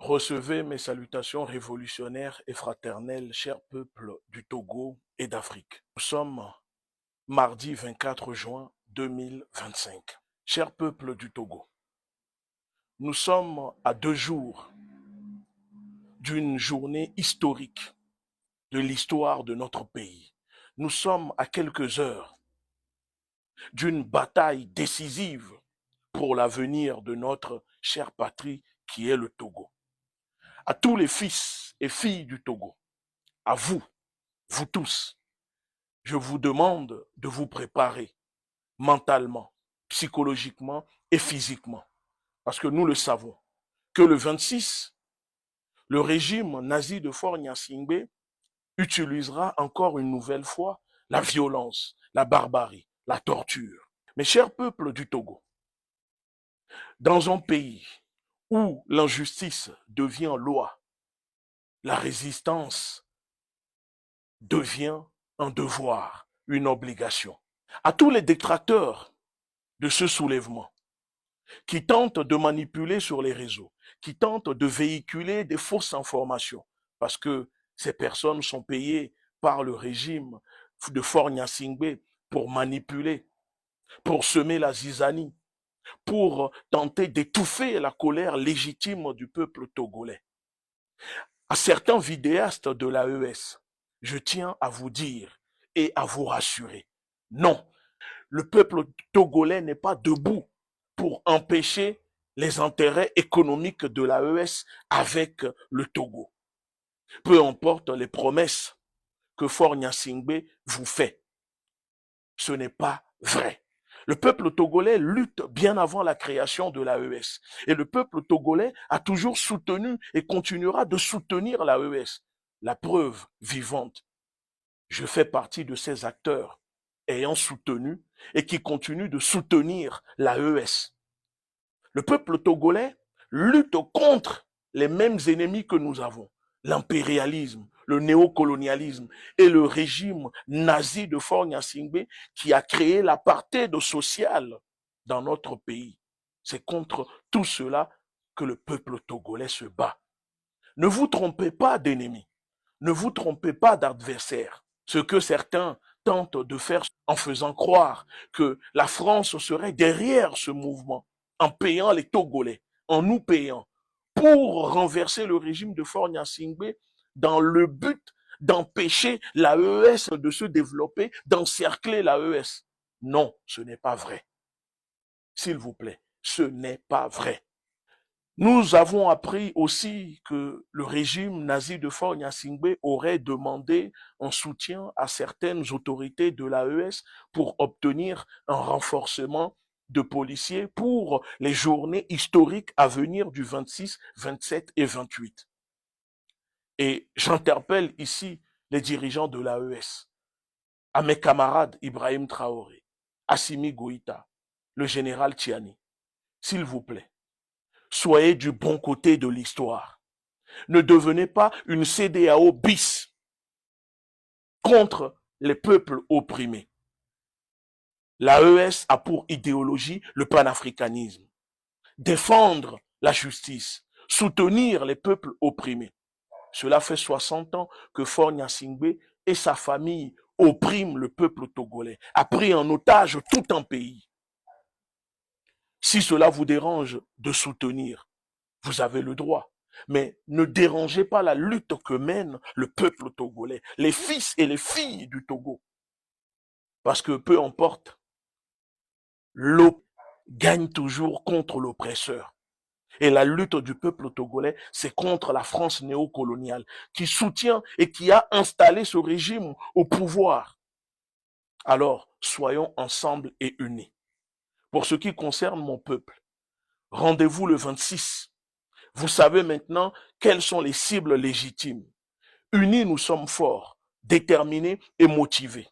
Recevez mes salutations révolutionnaires et fraternelles, chers peuples du Togo et d'Afrique. Nous sommes mardi 24 juin 2025. Chers peuples du Togo, nous sommes à 2 jours d'une journée historique de l'histoire de notre pays. Nous sommes à quelques heures d'une bataille décisive pour l'avenir de notre chère patrie qui est le Togo. À tous les fils et filles du Togo, à vous, vous tous, je vous demande de vous préparer mentalement, psychologiquement et physiquement. Parce que nous le savons, que le 26, le régime nazi de Faure Gnassingbé utilisera encore une nouvelle fois la violence, la barbarie, la torture. Mes chers peuples du Togo, dans un pays où l'injustice devient loi, la résistance devient un devoir, une obligation. À tous les détracteurs de ce soulèvement, qui tentent de manipuler sur les réseaux, qui tentent de véhiculer des fausses informations, parce que ces personnes sont payées par le régime de Faure Gnassingbé pour manipuler, pour semer la zizanie, pour tenter d'étouffer la colère légitime du peuple togolais. À certains vidéastes de l'AES, je tiens à vous dire et à vous rassurer, non, le peuple togolais n'est pas debout pour empêcher les intérêts économiques de l'AES avec le Togo. Peu importe les promesses que Faure Gnassingbé vous fait, ce n'est pas vrai. Le peuple togolais lutte bien avant la création de l'AES. Et le peuple togolais a toujours soutenu et continuera de soutenir l'AES. La preuve vivante, je fais partie de ces acteurs ayant soutenu et qui continuent de soutenir l'AES. Le peuple togolais lutte contre les mêmes ennemis que nous avons. L'impérialisme, le néocolonialisme et le régime nazi de Faure Gnassingbé qui a créé l'apartheid social dans notre pays. C'est contre tout cela que le peuple togolais se bat. Ne vous trompez pas d'ennemis, ne vous trompez pas d'adversaires. Ce que certains tentent de faire en faisant croire que la France serait derrière ce mouvement, en payant les Togolais, en nous payant, pour renverser le régime de Faure Gnassingbé dans le but d'empêcher l'AES de se développer, d'encercler l'AES. Non, ce n'est pas vrai. S'il vous plaît, ce n'est pas vrai. Nous avons appris aussi que le régime nazi de Faure Gnassingbé aurait demandé un soutien à certaines autorités de l'AES pour obtenir un renforcement de policiers pour les journées historiques à venir du 26, 27 et 28. Et j'interpelle ici les dirigeants de l'AES, à mes camarades Ibrahim Traoré, Assimi Goïta, le général Tiani, s'il vous plaît, soyez du bon côté de l'histoire. Ne devenez pas une CEDEAO bis contre les peuples opprimés. L'AES a pour idéologie le panafricanisme, défendre la justice, soutenir les peuples opprimés. Cela fait 60 ans que Faure Gnassingbé et sa famille oppriment le peuple togolais, a pris en otage tout un pays. Si cela vous dérange de soutenir, vous avez le droit. Mais ne dérangez pas la lutte que mène le peuple togolais, les fils et les filles du Togo. Parce que peu importe, l'eau gagne toujours contre l'oppresseur. Et la lutte du peuple togolais, c'est contre la France néocoloniale qui soutient et qui a installé ce régime au pouvoir. Alors, soyons ensemble et unis. Pour ce qui concerne mon peuple, rendez-vous le 26. Vous savez maintenant quelles sont les cibles légitimes. Unis, nous sommes forts, déterminés et motivés.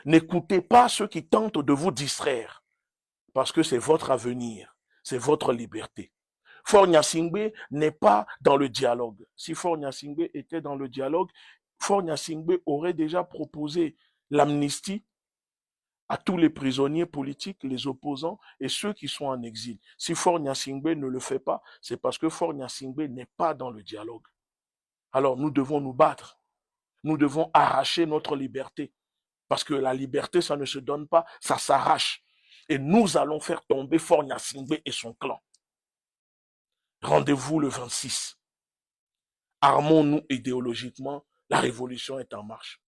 N'écoutez pas ceux qui tentent de vous distraire, parce que c'est votre avenir, c'est votre liberté. Faure Gnassingbé n'est pas dans le dialogue. Si Faure Gnassingbé était dans le dialogue, Faure Gnassingbé aurait déjà proposé l'amnistie à tous les prisonniers politiques, les opposants et ceux qui sont en exil. Si Faure Gnassingbé ne le fait pas, c'est parce que Faure Gnassingbé n'est pas dans le dialogue. Alors nous devons nous battre. Nous devons arracher notre liberté. Parce que la liberté, ça ne se donne pas, ça s'arrache. Et nous allons faire tomber Faure Gnassingbé et son clan. Rendez-vous le 26. Armons-nous idéologiquement, la révolution est en marche.